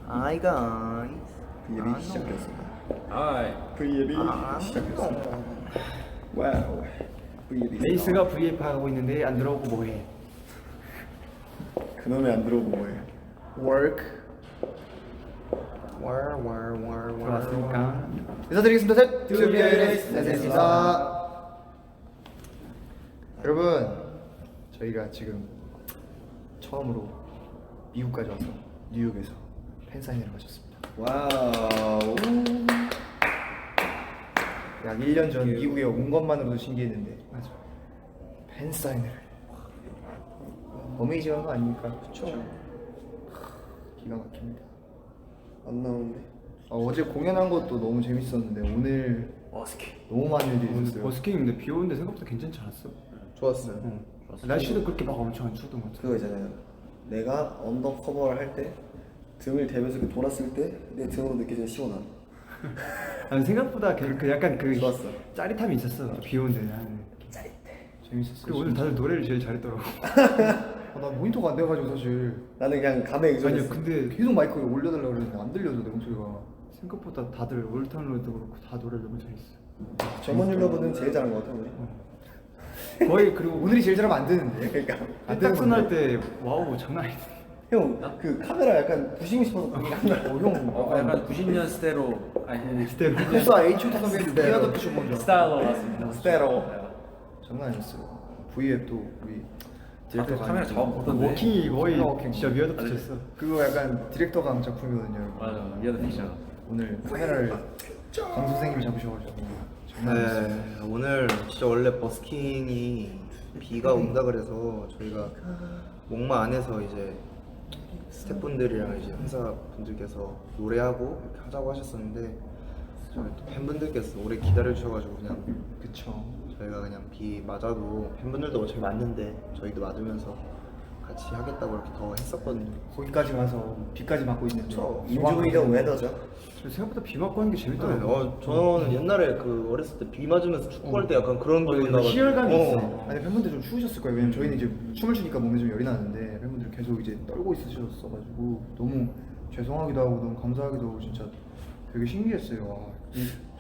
Hi guys. V앱이 시작되었습니다. 아이 V앱이 시작되었습니다. 와우. V앱이 레이스가 V앱 하고 있는데 안 들어오고 뭐해? 그놈의 안 들어오고 뭐해? Work 들어왔으니까 인사드리겠습니다. 셋! 투비아이레이스 인사드리겠습니다. 여러분 저희가 지금 처음으로 미국까지 와서 뉴욕에서 팬사인회를 마쳤습니다. 와우. 약 1년 전 미국에 온 것만으로도 신기했는데 맞아. 팬사인회를 어메이징한 거 아닙니까? 그쵸. 기가 막힙니다. 안 나오는데. 어제 공연한 것도 너무 재밌었는데 오늘 버스킹. 너무 많은 일이 오늘 있었어요. 버스킹인데 비 오는데 생각보다 괜찮지 않았어? 좋았어요. 응. 날씨도 그렇게 막 엄청 안 추웠던 것 같아. 그거 있잖아요. 내가 언더커버를 할 때 등을 대면서 이렇게 돌았을 때 내 등으로 느껴지는 시원함. 아니 생각보다 그 약간 그 좋았어. 짜릿함이 있었어. 비 오는데 나는 짜릿해. 재밌었어. 그리고 오늘 다들 노래를 제일 잘했더라고. 나 모니터가 안 돼가지고 사실 나는 그냥 감에 의존했어. 아니요 근데 계속 마이크를 올려달라고 그랬는데 안 들려줘 내 목소리가. 생각보다 다들 올타운로드도 그렇고 다 노래를 너무 잘했어. 저번 율러분은 제일 잘한 것 같아 우리. 거의 그리고 오늘이 제일 잘하면 안 되는데. 그러니까 딱 할때 와우 장난 아니야. 형 그 카메라 약간 부시고 싶어서 그게 안 나요. 형 약간 90년 스테로 아니 스텝. 흡사 H.O.T 선배님 피아노 피쇼 먼저 스타일로 왔습니다. 스테로. 장난 아니었어요. V앱도 우리 디렉터가 카메라 아니고 작업 보던데. 워킹이 거의 워킹. 진짜 위아더 붙였어. 그거 약간 디렉터 강 작품이거든요 여러분. 맞아 미아드 픽션. 오늘 카메라를 강 선생님이 잡으셔가지고 장난 아니었어요. 네, 오늘 진짜 원래 버스킹이 비가 온다 그래서 저희가 목마 안에서 이제 스태프분들이랑 이제 회사분들께서 노래하고 이렇게 하자고 하셨었는데 저희 또 팬분들께서 오래 기다려 주셔가지고 그냥 그쵸. 저희가 그냥 비 맞아도 팬분들도 어차피 맞는데 저희도 맞으면서 같이 하겠다고 이렇게 더 했었거든요. 거기까지 가서 비까지 맞고 있는데 인조이 더 웨더죠. 저 생각보다 비 맞고 하는 게 재밌더라고. 저는 옛날에 그 어렸을 때 비 맞으면서 축구할 때 약간 그런 기분이 이거 나가지고 희열감이 있어. 아니 팬분들 좀 추우셨을 거예요. 왜냐면 저희는 이제 춤을 추니까 몸에 좀 열이 나는데 팬분들 계속 이제 떨고 있으셨어가지고 너무 죄송하기도 하고 너무 감사하기도 하고 진짜 되게 신기했어요. 와,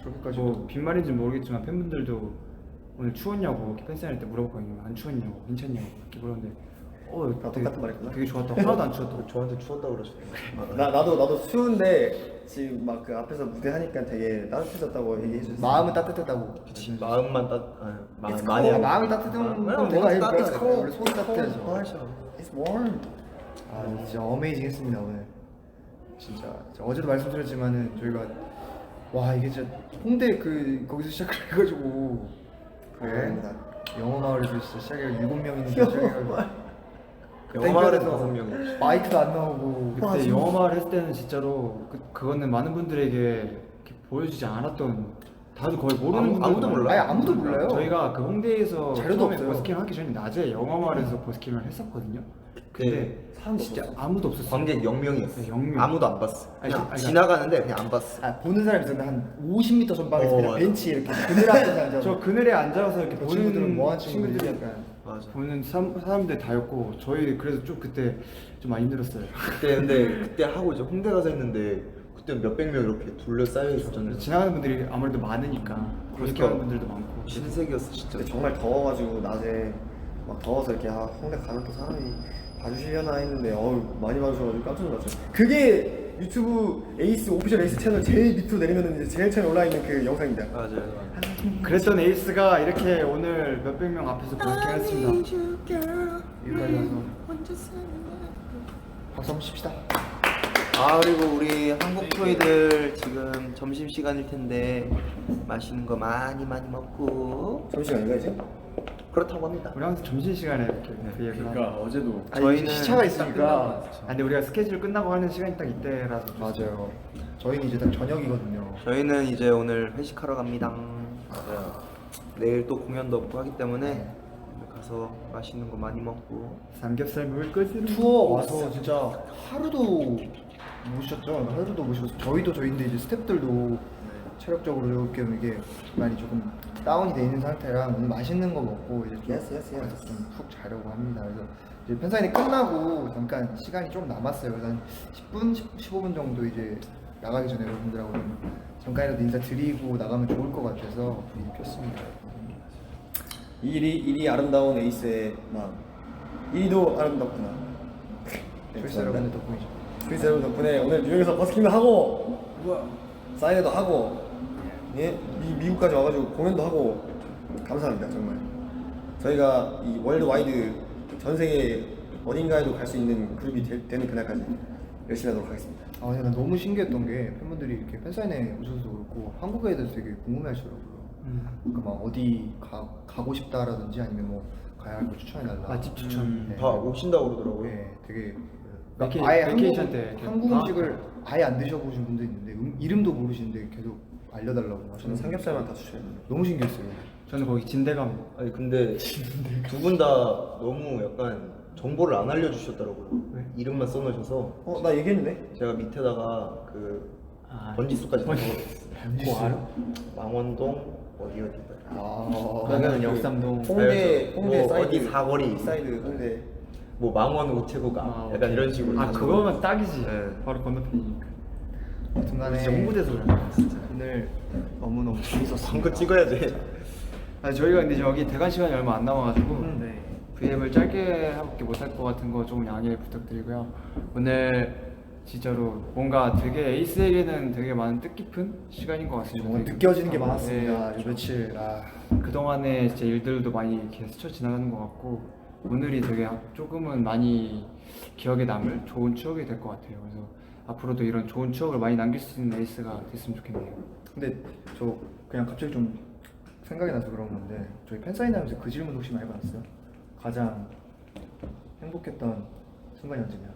저렇게까지 뭐 빈말인지 모르겠지만 팬분들도 오늘 추웠냐고 이렇게 팬사인회 때 물어봤거든요. 안 추웠냐고, 괜찮냐고 이렇게 물었는데 다 똑같은 말했구나. 되게 좋았다고. 하나도 안 추웠다고. 저한테 추웠다고 그러셨어요. 나도 추운데 지금 막 그 앞에서 무대 하니까 되게 따뜻해졌다고 얘기해 주셨어. 마음은 따뜻했다고. 그치, 마음만 It's 많이 cold. 하고. 마음이 따뜻하면 그냥 내가 뭐가 원래 따뜻해. 원래 손이 따뜻해져. It's warm. 아 진짜 어메이징했습니다 오늘. 진짜 어제도 말씀드렸지만은 저희가 와 이게 진짜 홍대 그 거기서 시작을 해가지고 감사합니다. 영어 마을에서 진짜 시작해서 7명이는 시작해가지고 영어 마을에서 땡볕에서 5명이었지. 마이크도 안 나오고 그때 영어 말 했을 때는 진짜로 그거는 많은 분들에게 이렇게 보여주지 않았던 다들 거의 모르는 분들 아무도 몰라요. 아니 아무도 몰라요. 저희가 그 홍대에서 자료도 처음에 없어요. 버스킹 하기 전에 낮에 영어 말에서 버스킹을 했었거든요. 근데 사람도 진짜 아무도 없었어요. 관객 0명이었어. 네, 0명. 아무도 안 봤어. 아니, 그냥 아니, 지나가는데 그냥 안 봤어. 아, 보는 사람이 있었는데 한 50m 전방에서 어, 그냥 맞아. 벤치에 이렇게 그늘 앞에서 앉아서 저 그늘에 앉아서 이렇게 그 보는 친구들은 뭐하는 친구들이 친구들이 약간 맞아. 보는 사람들 다였고 저희 그래서 좀 그때 좀 많이 힘들었어요. 그때 하고 이제 홍대 가서 했는데 그때 몇백 명 이렇게 둘러싸여 있었잖아요. 지나가는 분들이 아무래도 많으니까 버스킹 하는 분들도 많고. 신세계였어 진짜. 근데 정말 더워가지고 낮에 막 더워서 이렇게 홍대 가면 또 사람이 봐주시려나 했는데 많이 봐주셔가지고 깜짝 놀랐죠. 그게 유튜브 에이스 오피셜 에이스 채널 제일 밑으로 내리면 이제 제일 처음에 올라 있는 그 영상입니다. 맞아요. 그랬던 에이스가 이렇게 오늘 몇백 명 앞에서 버스킹 했습니다. 여기까지 와서 박수 한번 칩시다. 아 그리고 우리 한국 토이들 지금 점심 시간일 텐데 맛있는 거 많이 먹고 잠시만요 이제. 그렇다고 합니다. 우리 항상 점심시간에 이렇게 브이앱을 그러니까 어제도 아니, 저희는 시차가 있으니까 근데 우리가 스케줄 끝나고 하는 시간이 딱 이때라서 좀 맞아요. 저희는 이제 딱 저녁이거든요. 저희는 이제 오늘 회식하러 갑니다. 맞아요. 내일 또 공연도 없고 하기 때문에 가서 맛있는 거 많이 먹고 삼겹살 먹을 것으로 투어 와서 진짜 하루도 못 쉬었죠. 하루도 못 쉬었어요. 저희도 저희인데 이제 스태프들도 체력적으로 이렇게 이게 많이 조금 다운이 돼 있는 상태라 오늘 맛있는 거 먹고 이제 좀 Yes, yes, yes. 푹 자려고 합니다. 그래서 이제 팬사인회 끝나고 잠깐 시간이 좀 남았어요. 그래서 한 10분, 15분 정도 이제 나가기 전에 여러분들하고 좀 잠깐이라도 인사드리고 나가면 좋을 것 같아서 미리 켰습니다. 일이 아름다운 에이스의 마음. 일도 아름답구나. 출사 여러분들 덕분이죠. 그래서 여러분 덕분에 오늘 뉴욕에서 버스킹을 하고 사인회도 하고 예? 미국까지 와가지고 공연도 하고 감사합니다 정말. 저희가 이 월드와이드 전 세계 어딘가에도 갈 수 있는 그룹이 되는 그날까지 열심히 하도록 하겠습니다. 아, 근데 난 너무 신기했던 게 팬분들이 이렇게 팬사인회 오셔서도 그렇고 한국에 대해서 되게 궁금해하시더라고요. 그러니까 막 어디 가고 싶다라든지 아니면 뭐 가야 할 거 추천해달라. 맛집 추천. 네. 다 오신다고 그러더라고요. 네, 되게 베케이션 한국, 때 이렇게 한국 방학 음식을 아예 안 드셔보신 분도 있는데 이름도 모르시는데 계속 알려달라고 저는 하시는 삼겹살만 다 추천해요. 너무 신기했어요. 저는 거기 진대감. 아니 근데 두 분 다 너무 약간 정보를 안 알려주셨더라고요. 이름만 써놓으셔서 나 얘기했는데? 제가 밑에다가 그 아, 번지수까지 다 번지- 적어놨어요. 뭐 알아? 망원동 어디 그러면 역삼동. 홍대 뭐 사이드 어디 사거리 사이드 홍대. 뭐 망원 우체국 앞 아, 약간 이런 식으로 아 다 그거면 딱이지. 네. 바로 건너편이니까. 중간에 진짜 홍보대서 그래. 오늘 너무너무 재밌었습니다. 방금 찍어야지. 아 저희가 근데 여기 대관 시간이 얼마 안 남아가지고 네. V앱을 짧게 하밖에 못할 것 같은 거 좀 양해 부탁드리고요. 오늘 진짜로 뭔가 되게 에이스에게는 되게 많은 뜻깊은 시간인 것 같습니다. 뭔가 되게 느껴지는 게 네, 많았습니다. 이 며칠 그동안에 진짜 일들도 많이 이렇게 스쳐 지나가는 것 같고 오늘이 되게 조금은 많이 기억에 남을 좋은 추억이 될 것 같아요. 그래서 앞으로도 이런 좋은 추억을 많이 남길 수 있는 에이스가 됐으면 좋겠네요. 근데 저 그냥 갑자기 좀 생각이 나서 그런 건데 저희 팬사인 하면서 그 질문 혹시 많이 받았어요? 가장 행복했던 순간이 언제냐?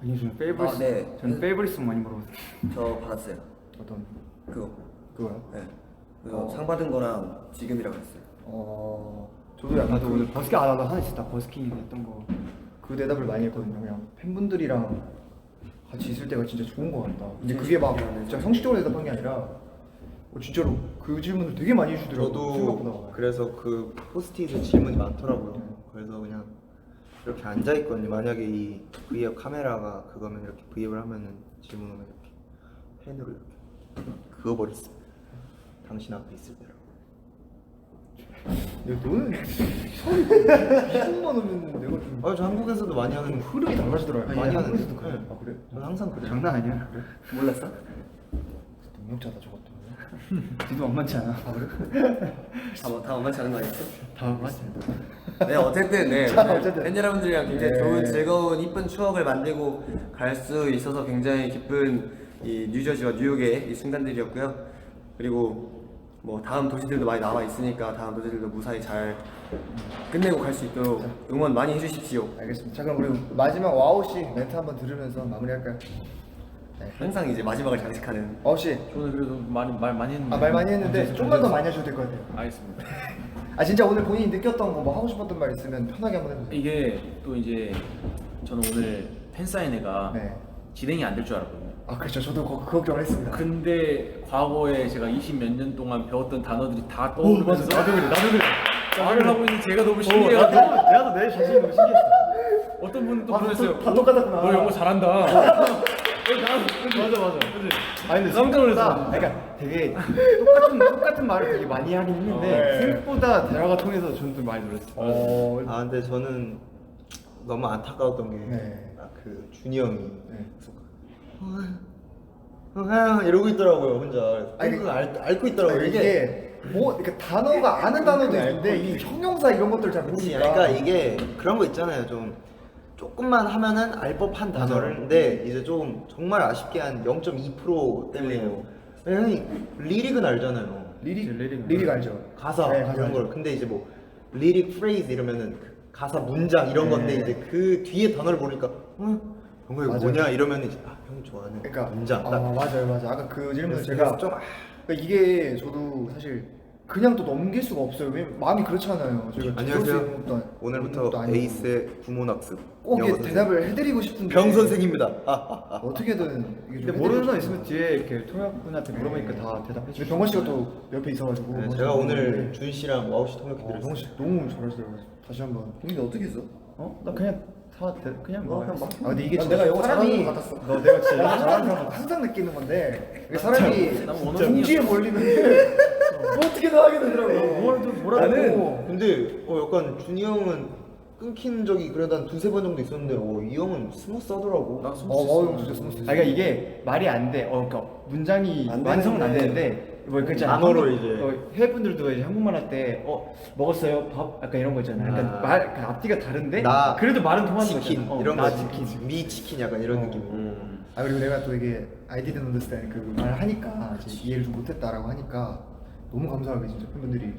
아니 저는 페이버리스, 네. 저는 페이버리스 많이 물어봤어요. 저 받았어요. 어떤 그거. 그거요? 네. 상 받은 거랑 지금이라고 했어요. 저도 약간 나도 오늘 버스킹 나도 하나 있었다. 버스킹 했던 거. 그 대답을 많이 했거든요. 그냥 팬분들이랑 같이 있을 때가 진짜 좋은 것 같다. 근데 그게 막 진짜 형식적으로 대답한 게 아니라 진짜로 그 질문을 되게 많이 해주더라고요. 저도 생각보다. 그래서 그 포스트잇에 질문이 많더라고요. 그래서 그냥 이렇게 앉아 있거든요. 만약에 이 V앱 카메라가 그거면 이렇게 V앱을 하면은 질문 오면 이렇게 펜으로 이렇게 그어버렸습니다. 당신 앞에 있을 때라고. 야, 너는 서울이 미국만 오면 내가 좀 저 한국에서도 많이 하는 흐름이 달라지더라고요. 많이 하는 한국에서도 그래. 네. 아 그래? 저는 항상 그래요. 장난 아니야. 그래? 몰랐어? 능력자다 저것도. 뒤도 만만치 않아. 아 그래? 다 만만치 않은 거 아니었어? 다 만만치 않아. 네 어쨌든 네 자, 오늘 어쨌든. 팬 여러분들이랑 굉장히 네. 좋은 즐거운 이쁜 추억을 만들고 갈 수 있어서 굉장히 기쁜 이 뉴저지와 뉴욕의 이 순간들이었고요. 그리고 뭐 다음 도시들도 많이 남아 있으니까 다음 도시들도 무사히 잘 끝내고 갈 수 있도록 응원 많이 해주십시오. 알겠습니다. 자 그럼 우리 마지막 와우씨 멘트 한번 들으면서 마무리할까요? 네. 항상 이제 마지막을 장식하는 와우씨 저는 그래도 말 많이 했는데. 말 많이 했는데 좀만 더 많이 하셔도 될 것 같아요. 알겠습니다. 진짜 오늘 본인이 느꼈던 거 뭐 하고 싶었던 말 있으면 편하게 한번 해보세요. 이게 또 이제 저는 오늘 팬사인회가 네. 진행이 진행이 안 될 줄 알았거든요. 그렇죠. 저도 그 걱정을 했습니다. 근데 과거에 제가 20 몇 년 동안 배웠던 단어들이 다 맞아. 떠오르면서 나도 그래. 말을 하고 있는 제가 너무 신기해가지고 내가 내 자신이 너무 신기했어. 어떤 분은 또 아, 그러셨어요. 다 똑같았구나. 너 영어 잘한다. 맞아. 아니 근데 깜짝 놀랐어. 그러니까 되게 똑같은 말을 되게 많이 하긴 했는데 네. 생각보다 대화가 통해서 저는 좀 많이 놀랐어요. 근데 저는 너무 안타까웠던 게 네. 그 준이 형이 네. 이러고 있더라고요 혼자. 아니, 그걸 앓고 있더라고요. 이게 뭐 그러니까 단어가 아는 단어도 있는데 이 형용사 이런 것들 잘 그치, 모르니까. 그러니까 이게 그런 거 있잖아요. 좀 조금만 하면은 알 법한 단어를 근데 이제 좀 정말 아쉽게 한 0.2% 때문에 형이 리릭은 알잖아요. 리릭 알죠? 가사 네, 가사 이런 알죠. 걸. 근데 이제 뭐 리릭 프레이즈 이러면은 그 가사 문장 이런 건데 네. 이제 그 뒤에 단어를 보니까 이거 맞아요. 뭐냐 이러면 이제 형이 좋아하는 그러니까 문장 딱 맞아요. 아까 그 질문 그래서 제가 좀 그러니까 이게 저도 사실 그냥 또 넘길 수가 없어요. 왜냐면 마음이 그렇잖아요. 저희가 안녕하세요. 들을 수 있는 것도 오늘부터 것도 아니고. 에이스의 구몬학습 꼭 영어 이게 선생님. 대답을 해드리고 싶은데 병 선생입니다. 어떻게든 이게 좀 근데 모르는 사람 해드리고 있으면 뒤에 이렇게 통역분한테 물어보니까 다 대답해 근데 주시고. 병원 씨가 또 옆에 있어가지고 네, 제가 오늘 준 씨랑 와우 씨 통역해 병원 드렸어요. 씨 너무 잘하시더라고요. 다시 한번. 근데 어떻게 했어? 나 그냥 그냥 뭐 먹어요. 그냥 막. 아 근데 이게 난 진짜 내가 영어 잘하는 사람이 것 같았어. 너 내가 진짜 영어 잘하는 사람 항상 느끼는 건데 이게 사람이 난 원어민이었어. 궁지에 몰리면 뭐 어떻게든 하게 되더라고. 뭐라도 나는 근데 약간 준이 형은 끊긴 적이 그래도 한 두세 번 정도 있었는데 이 형은 스무스하더라고. 나 형 진짜 스무스. 아 그러니까 이게 말이 안 돼. 그러니까 문장이 안 완성은 안 되는데. 되는데 뭐 그잖아. 단어로 이제. 해외 분들도 이제 한국말 할 때 먹었어요 밥 약간 이런 거 있잖아요. 약간 말 그 앞뒤가 다른데 나 그래도 말은 통하는 치킨 거잖아. 이런 나 거 치킨. 미 치킨 약간 이런 느낌. 아 그리고 내가 또 이게 I didn't understand 그 말을 하니까 이제 이해를 좀 못했다라고 하니까 너무 감사하게 진짜 팬분들이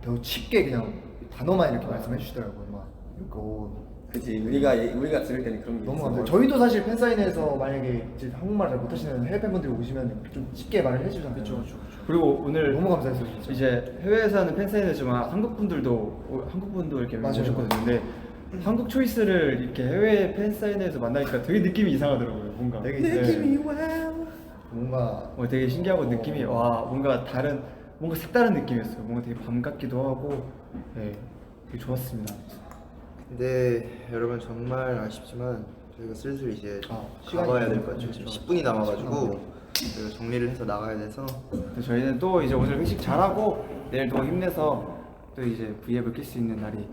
더 쉽게 그냥 단어만 이렇게 말씀해 주시더라고요. 막 이거 그치 우리가 들을 때는 그런 게 너무 있어. 감사해요. 저희도 사실 팬사인회에서 만약에 이제 한국말 잘 못하시는 해외 팬분들이 오시면 좀 쉽게 말을 해주잖아요. 그렇죠. 그리고 오늘 너무 감사했어요 진짜. 이제 해외에서 하는 팬사인회지만 한국 분도 이렇게 맞아요. 오셨거든요. 근데 한국 초이스를 이렇게 해외 팬사인회에서 만나니까 되게 느낌이 이상하더라고요. 뭔가 되게 네. 뭔가 되게 신기하고 느낌이 와 뭔가 다른 뭔가 색다른 느낌이었어요. 뭔가 되게 밤 같기도 하고 네, 되게 좋았습니다. 근데 여러분 정말 아쉽지만 저희가 슬슬 이제 시간이 가봐야 될 너무 것 같아요. 지금 그렇죠. 10분이 남아가지고 10분 남았네요. 저희가 정리를 해서 나가야 돼서 근데 저희는 또 이제 오늘 회식 잘하고 내일 또 힘내서 또 이제 V앱을 낄 수 있는 날이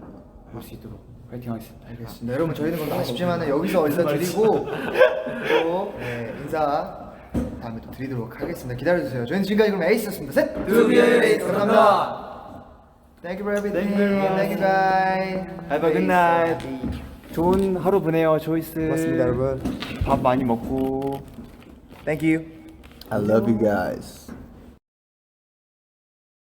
올 수 있도록 파이팅 하겠습니다. 알겠습니다. 여러분 저희는 그럼 아쉽지만 여기서 인사드리고 또 인사 다음에 또 드리도록 하겠습니다. 기다려주세요. 저희는 지금까지 그럼 에이스였습니다. 셋! 에이스, 감사합니다. Thank you for everything. Thank you very much. Thank you guys. Have a good night. 좋은 하루 보내요, 조이스. 고맙습니다, 여러분. 밥 많이 먹고. Thank you. I love you guys.